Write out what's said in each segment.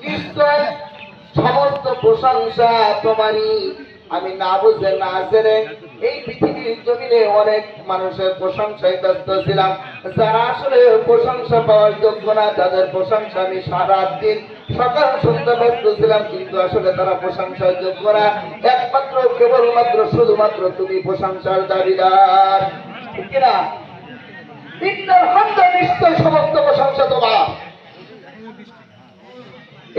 নিশ্চয় সমস্ত প্রশংসা তোমারই। আমি না বুঝে না জেনে এই পৃথিবীর জমিনে অনেক মানুষের প্রশংসায় ব্যস্ত ছিলাম, যারা আসলে প্রশংসা পাওয়ার যোগ্য না, তাদের প্রশংসা আমি সারা দিন সকাল সন্ধ্যা ব্যস্ত ছিলাম, কিন্তু আসলে তারা প্রশংসার যোগ্য না। একমাত্র কেবলমাত্র শুধুমাত্র তুমি প্রশংসার দাবিদার, ঠিক কিনা? নিশ্চয় সমস্ত প্রশংসা তোমার।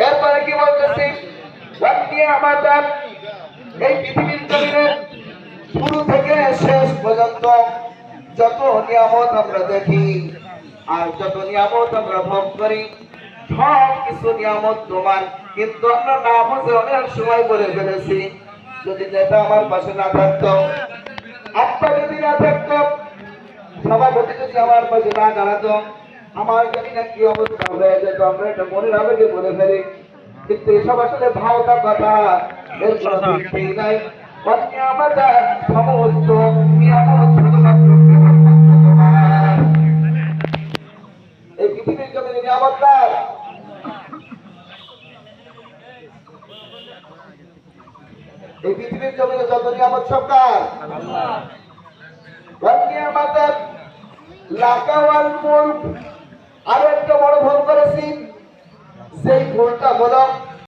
এরপরে কি বলতেছি, আমাদের এই পৃথিবীর জমিনে শুরু থেকে শেষ পর্যন্ত যত নিয়ামত আমরা দেখি আর যত নিয়ামত আমরা ভোগ করি, সব কিছু নিয়ামত তোমার। কিন্তু আমরা না বুঝে অনেক সময় বলে ফেলেছি, যদি নেতা আমার পাশে না থাকতো, আত্মা যদি না থাকতো, সভাপতি যদি আমার পাশে না দাঁড়াতো, আমার জানি না কি অবস্থা হয়ে যেত। আমরা এটা মনের আবেগে বলে ফেলি, কিন্তু এসব আসলে ভাওতা কথা, এর কোনো ভিত্তি নাই। আমাদের সমস্ত নিয়ামত শুধুমাত্র তোমার। এই পৃথিবীর জমিনে নিয়ামতদার, এই পৃথিবীর জমিনে যত নিয়ামত সরকার আমাদের লাকাওয়াল মুলক। আরো একটা বড় ভুল করেছি, সেই ভুলটা হলো